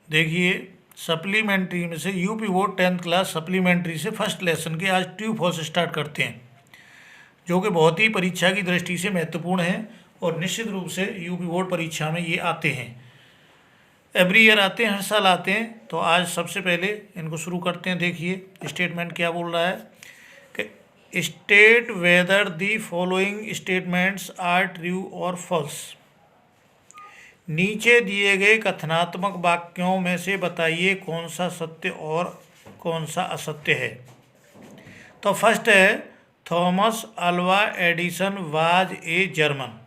देखिए सप्लीमेंट्री में से UP board 10th class supplementary से फर्स्ट लेसन के आज ट्रू फॉल्स स्टार्ट करते हैं, जो कि बहुत ही परीक्षा की दृष्टि से महत्वपूर्ण है और निश्चित रूप से यूपी बोर्ड परीक्षा में ये आते हैं। एवरी ईयर आते हैं, हर साल आते हैं। तो आज सबसे पहले इनको शुरू करते हैं। देखिए स्टेटमेंट क्या बोल रहा है कि state whether the following statements are true और फॉल्स। नीचे दिए गए कथनात्मक वाक्यों में से बताइए कौन सा सत्य और कौन सा असत्य है। तो फर्स्ट है Thomas Alva Edison was a German.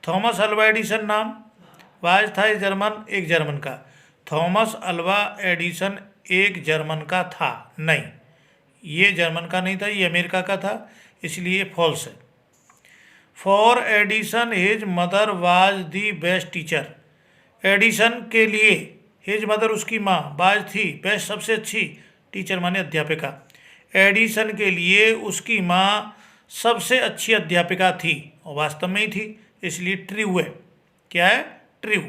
Thomas Alva Edison नाम, वाज था जर्मन, एक जर्मन का। थॉमस अल्वा एडिसन एक जर्मन का था, नहीं, ये जर्मन का नहीं था, ये अमेरिका का था, इसलिए फॉल्स है। For Edison his mother was the best teacher. Edison के लिए हिज मदर उसकी माँ, वाज थी, बेस्ट सबसे अच्छी, टीचर माने अध्यापिका। एडिसन के लिए उसकी माँ सबसे अच्छी अध्यापिका थी और वास्तव में ही थी, इसलिए ट्रू है। क्या है? True.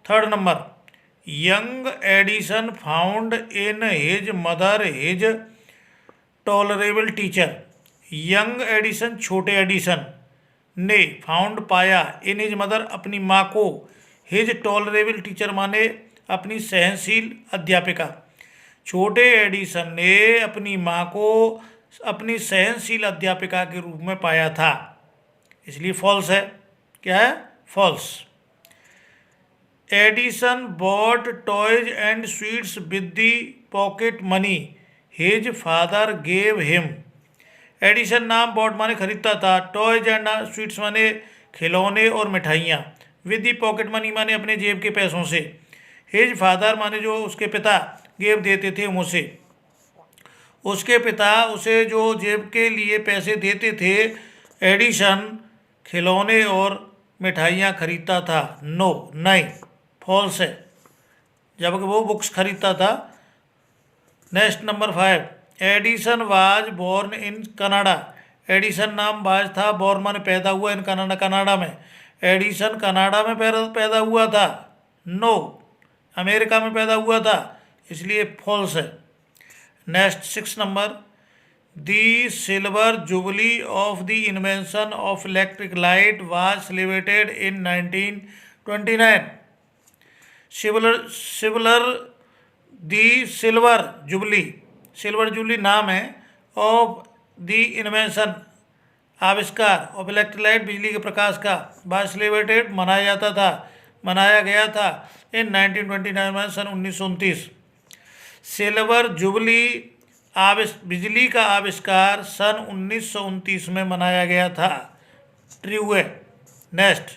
Third number, young Edison found in his mother his tolerable teacher. Young Edison, छोटे एडिसन ने फाउंड पाया, इन हिज मदर अपनी माँ को, हिज टॉलरेबल टीचर माने अपनी सहनशील अध्यापिका। छोटे एडिसन ने अपनी माँ को अपनी सहनशील अध्यापिका के रूप में पाया था, इसलिए फॉल्स है। क्या है? False. Edison bought toys and sweets with the pocket money his father gave him. Edison नाम बॉट माने खरीदता था, टॉयज एंड स्वीट्स माने खिलौने और मिठाइयाँ, विद दी पॉकेट मनी माने अपने जेब के पैसों से, हिज फादर माने जो उसके पिता, गेव देते थे मुझसे, उसके पिता उसे जो जेब के लिए पैसे देते थे। एडिसन खिलौने और मिठाइयाँ खरीदता था। नो, नहीं, फॉल्स है, जबकि वो बुक्स खरीदता था। Next number 5, Edison was born in Canada. Edison नाम वाज था, बोर्न माने पैदा हुआ, इन कनाडा, कनाडा में। एडिसन कनाडा में पैदा हुआ था। नो, अमेरिका में पैदा हुआ था, इसलिए फॉल्स है। Next 6 number, the silver jubilee of the invention of electric light was celebrated in 1929। Silver jubilee नाम है ऑफ द इन्वेंशन, आविष्कार, ऑफ इलेक्ट्रिक लाइट, बिजली के प्रकाश का, वाज सेलिब्रेटेड मनाया गया था इन 1929 सन 1929। सिल्वर जुबली बिजली का आविष्कार सन 1929 में मनाया गया था। ट्रू है। Next,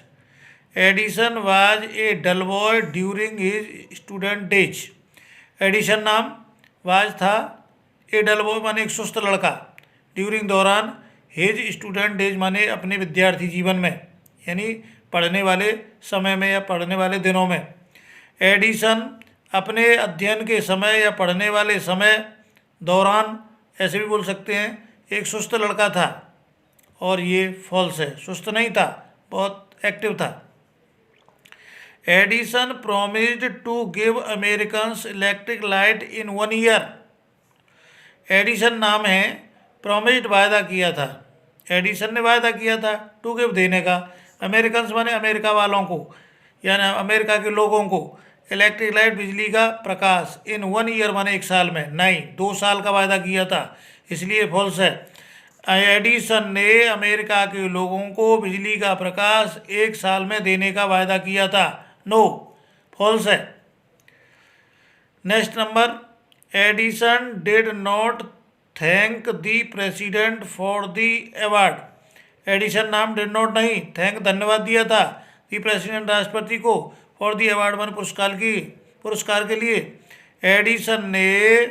Edison was a dull boy during his student days. Edison नाम वाज था, ए डल बॉय माने एक सुस्त लड़का, ड्यूरिंग दौरान, हिज स्टूडेंट डेज माने अपने विद्यार्थी जीवन में, यानी पढ़ने वाले समय में या पढ़ने वाले दिनों में। एडिसन अपने अध्ययन के समय या पढ़ने वाले समय दौरान, ऐसे भी बोल सकते हैं, एक सुस्त लड़का था, और ये फॉल्स है, सुस्त नहीं था, बहुत एक्टिव था। Edison promised to give Americans electric light in 1 year. Edison नाम है, प्रोमिस्ड वायदा किया था, एडिसन ने वायदा किया था, टू गिव देने का, अमेरिकन्स माने अमेरिका वालों को, यानी अमेरिका के लोगों को, इलेक्ट्रिक लाइट बिजली का प्रकाश, इन 1 ईयर माने 1 साल में, नहीं 2 साल का वायदा किया था, इसलिए फॉल्स है। एडिसन ने अमेरिका के लोगों को बिजली का प्रकाश 1 साल में देने का वायदा किया था। नो, फॉल्स है। Next number, Edison did not thank the president for the award. Edison नाम डिड नॉट नहीं, थैंक धन्यवाद दिया था, द प्रेसिडेंट राष्ट्रपति को, फॉर द अवार्ड मान पुरस्कार के लिए। एडिसन ने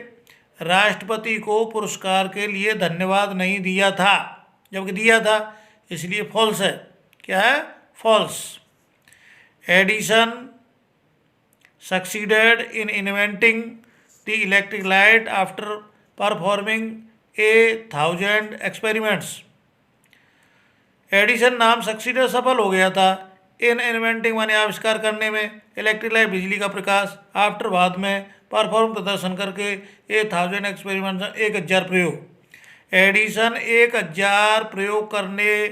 राष्ट्रपति को पुरस्कार के लिए धन्यवाद नहीं दिया था, जबकि दिया था, इसलिए फॉल्स है। क्या है? False. Edison succeeded in inventing the electric light after performing 1000 experiments. Edison नाम सक्सीडेड सफल हो गया था इन इन्वेंटिंग माने आविष्कार करने में, इलेक्ट्रिक लाइट बिजली का प्रकाश, आफ्टर बाद में, परफॉर्म प्रदर्शन करके, 1000 एक्सपेरिमेंट 1000 प्रयोग। एडिसन 1000 प्रयोग करने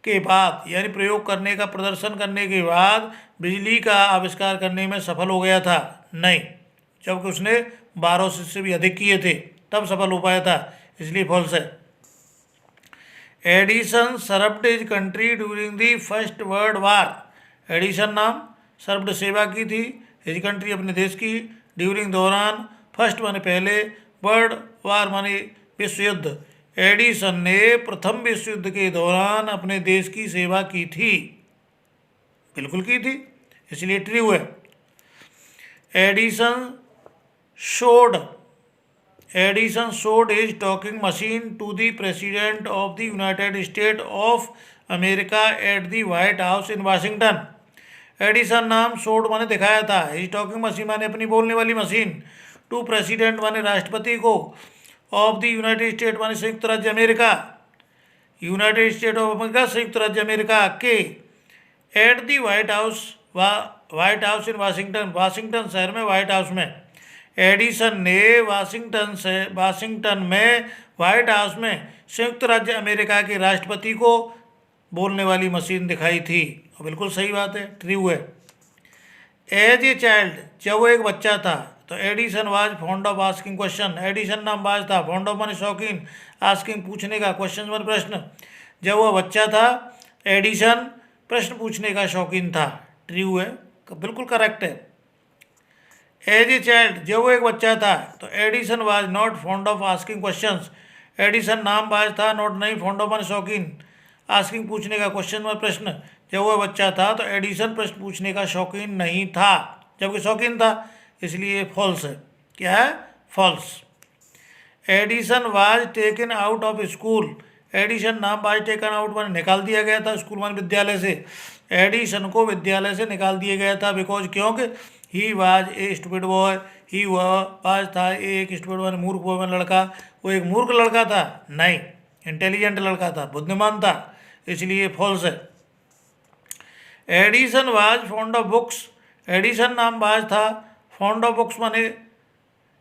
के बाद यानी प्रयोग करने का प्रदर्शन करने के बाद बिजली का आविष्कार करने में सफल हो गया था? नहीं, जबकि उसने 12 से भी अधिक किए थे तब सफल हो पाया था, इसलिए फॉल्स है। Edison served his country during the first world war. Edison नाम सर्व्ड सेवा की थी, हिज कंट्री अपने देश की, ड्यूरिंग दौरान, फर्स्ट माने पहले, वर्ल्ड वार माने विश्व युद्ध। एडिसन ने प्रथम विश्व युद्ध के दौरान अपने देश की सेवा की थी, बिल्कुल की थी, इसलिए ट्रू है। Edison showed his talking machine to the President of the United States of America at the White House in Washington। Edison नाम शोड माने दिखाया था, हिज टॉकिंग मशीन माने अपनी बोलने वाली मशीन, टू प्रेसिडेंट माने राष्ट्रपति को, ऑफ द यूनाइटेड स्टेट माने संयुक्त राज्य America, United state of America संयुक्त राज्य अमेरिका के, at the white house in Washington, Washington शहर में व्हाइट हाउस में। एडिसन ने वाशिंगटन में व्हाइट हाउस में संयुक्त राज्य अमेरिका के राष्ट्रपति को बोलने वाली मशीन दिखाई थी, बिल्कुल सही बात है, ट्रू है। एज ए चाइल्ड, जब वो एक बच्चा था, तो Edison was fond of asking question. Edison नाम बाज था, फॉन्ड ऑफ माने शौकीन, आस्किंग पूछने का, क्वेश्चन माने प्रश्न। जब वह बच्चा था एडिसन प्रश्न पूछने का शौकीन था, ट्रू है, बिल्कुल करेक्ट है। एज ए चाइल्ड, जब वो एक बच्चा था, तो Edison was not fond of asking questions. Edison नाम बाज था, नॉट नहीं, फॉन्ड ऑफ माने शौकीन, आस्किंग पूछने का, क्वेश्चन माने प्रश्न। जब वह बच्चा था तो एडिसन प्रश्न पूछने का शौकीन नहीं था, जबकि शौकीन था, इसलिए फॉल्स है। क्या है? False. Edison was taken out of school. Edison नाम वाज टेकन आउट माने निकाल दिया गया था, स्कूल माने विद्यालय से। एडिसन को विद्यालय से निकाल दिया गया था, बिकॉज क्योंकि he was a stupid boy, he was था एक स्टूपिड माने मूर्ख बॉय माने लड़का, वो एक मूर्ख लड़का था, नहीं, इंटेलिजेंट लड़का था, बुद्धिमान था, इसलिए फॉल्स है। Edison was fond of books. Edison नाम बाज था, फॉन्ड ऑफ बुक्स माने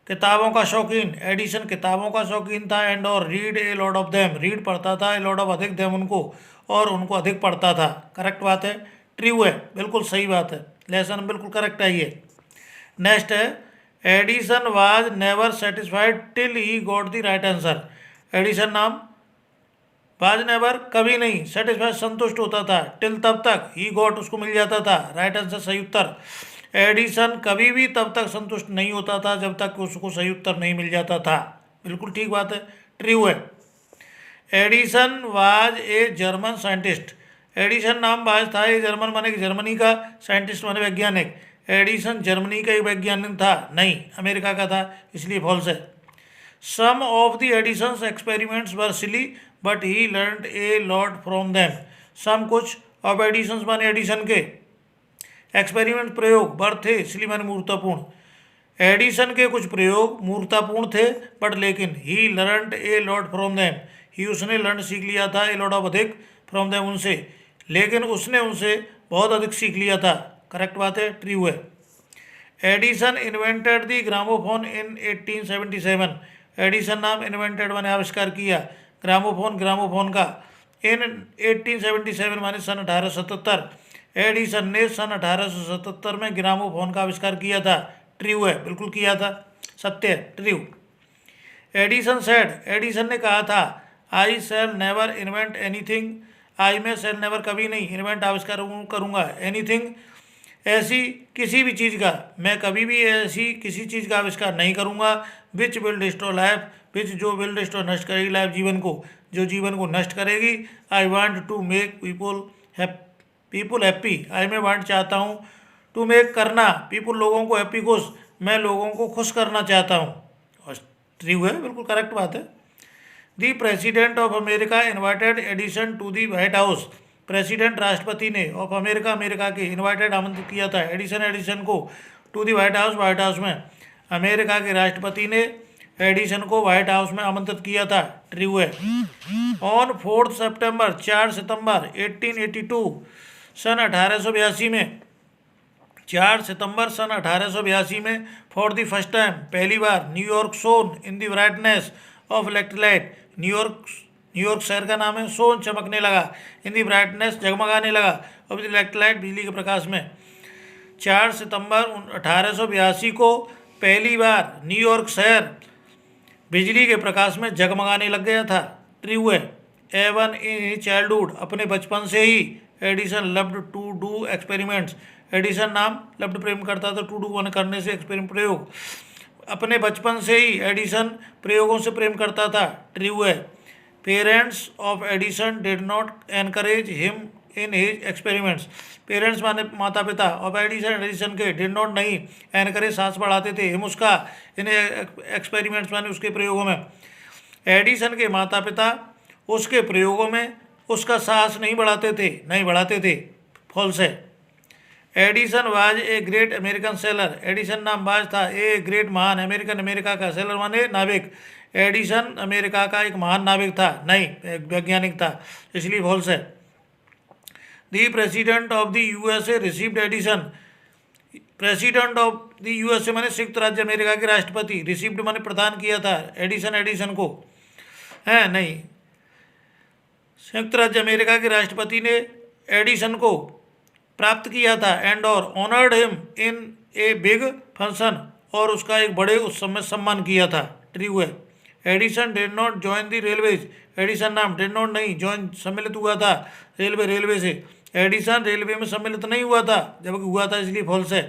किताबों का शौकीन। एडिसन किताबों का शौकीन था, एंड और read A lot of them, read पढ़ता था, ए लॉट ऑफ अधिक देम उनको, और उनको अधिक पढ़ता था। करेक्ट बात है, ट्रू है, बिल्कुल सही बात है, लेसन बिल्कुल करेक्ट है ये। नेक्स्ट है, Edison was never satisfied till he got the right answer. Edison नाम वाज नेवर कभी नहीं, सेटिस्फाइड संतुष्ट होता था, टिल तब तक, ही गॉट उसको मिल जाता था, राइट आंसर सही उत्तर। एडिसन कभी भी तब तक संतुष्ट नहीं होता था जब तक उसको सही उत्तर नहीं मिल जाता था, बिल्कुल ठीक बात है, ट्रू है। Edison was a German scientist. Edison नाम बाज था, ये जर्मन माने कि जर्मनी का, साइंटिस्ट माने वैज्ञानिक। एडिसन जर्मनी का एक वैज्ञानिक था, नहीं, अमेरिका का था, इसलिए फॉल्स है। Some of the Edison's experiments were silly but he learned a lot from them. Some कुछ, ऑफ एडिसन्स माने एडिसन के, एक्सपेरिमेंट प्रयोग, वर थे, सिली माने मूर्खतापूर्ण। एडिसन के कुछ प्रयोग मूर्खतापूर्ण थे, बट लेकिन he learned a lot from them, he उसने लर्न सीख लिया था, ए लॉट ऑफ अधिक, फ्रॉम देम उनसे, लेकिन उसने उनसे बहुत अधिक सीख लिया था। करेक्ट बात है, ट्रू है। Edison invented the gramophone in 1877। Edison नाम इन्वेंटेड माने आविष्कार किया, ग्रामोफोन का, इन 1877 माने सन 1877। एडिसन ने सन 1877 में ग्रामोफोन का आविष्कार किया था, ट्रू है, बिल्कुल किया था, सत्य है, ट्रू। एडिसन सेड, एडिसन ने कहा था, आई शैल नेवर इन्वेंट एनीथिंग, आई में शैल नेवर कभी नहीं, इन्वेंट आविष्कार करूँगा, एनीथिंग ऐसी किसी भी चीज़ का, मैं कभी भी ऐसी किसी चीज़ का आविष्कार नहीं करूँगा, विच विल डिस्ट्रॉय लाइफ, विच जो विल डिस्ट्रॉय नष्ट करेगी लाइफ, जीवन को, जो जीवन को नष्ट करेगी। I want to make people happy, I मैं वांट चाहता हूँ, टू मेक करना, पीपुल लोगों को हैप्पी खुश, मैं लोगों को खुश करना चाहता हूँ, और ट्रू है, बिल्कुल करेक्ट बात है। The president of America invited Edison to the White House. President राष्ट्रपति ने ऑफ अमेरिका, अमेरिका के, इन्वाइटेड आमंत्रित किया था, एडिसन को, टू दी व्हाइट हाउस में, अमेरिका के राष्ट्रपति ने एडिसन को व्हाइट हाउस में आमंत्रित किया था, ट्रू है। ऑन 4 सितंबर 1882 सन 1882 में 4 सितंबर सन 1882 में फॉर द फर्स्ट टाइम पहली बार New York shone in the brightness of electric light, New York शहर का नाम है, सोन चमकने लगा, इन दी ब्राइटनेस जगमगाने लगा, और इलेक्ट्रिक लाइट बिजली के प्रकाश में। 4 सितंबर 1882 को पहली बार न्यूयॉर्क शहर बिजली के प्रकाश में जगमगाने लग गया था। ट्रू है। एवन इन चाइल्डहुड, अपने बचपन से ही Edison loved to do experiments, Edison नाम लव्ड प्रेम करता था, टू डू करने से एक्सपेरिमेंट प्रयोग, अपने बचपन से ही एडिसन प्रयोगों से प्रेम करता था। ट्रू है। Parents of Edison did not encourage him in his experiments, parents माने माता पिता ऑफ एडिसन के डिड नॉट नहीं एनकरेज साहस बढ़ाते थे, हिम उसका, इन एक्सपेरिमेंट्स माने उसके प्रयोगों में। एडिसन के माता पिता उसके प्रयोगों में उसका साहस नहीं बढ़ाते थे। फॉल्स है। Edison was a great American seller, Edison नाम बाज था, ए ग्रेट महान अमेरिकन, अमेरिका का, सेलर माने नाविक, एडिसन अमेरिका का एक महान नाविक था, नहीं एक वैज्ञानिक था, इसलिए फॉल्स है। The president of the USA received Edison, president of the USA माने संयुक्त राज्य अमेरिका के राष्ट्रपति, रिसीव्ड माने प्रदान किया था एडिसन को, है नहीं, संयुक्त राज्य अमेरिका के राष्ट्रपति ने एडिसन को प्राप्त किया था, एंड और honoured him in a big function, और उसका एक बड़े उत्सव में सम्मान किया था। ट्रू है। Edison did not join the railways, Edison नाम डिड नॉट नहीं ज्वाइन सम्मिलित हुआ था रेलवे से, एडिसन रेलवे में सम्मिलित नहीं हुआ था, जबकि हुआ था, इसलिए फॉल्स है।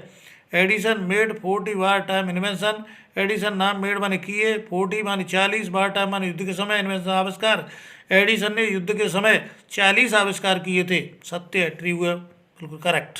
Edison made 40 war time invention, Edison नाम मेड माने किए, 40 माने 40, वार टाइम माने युद्ध के समय, इन्वेंशन आविष्कार, एडिसन ने युद्ध के समय 40 आविष्कार किए थे। सत्य है। ट्रू है, बिल्कुल करेक्ट।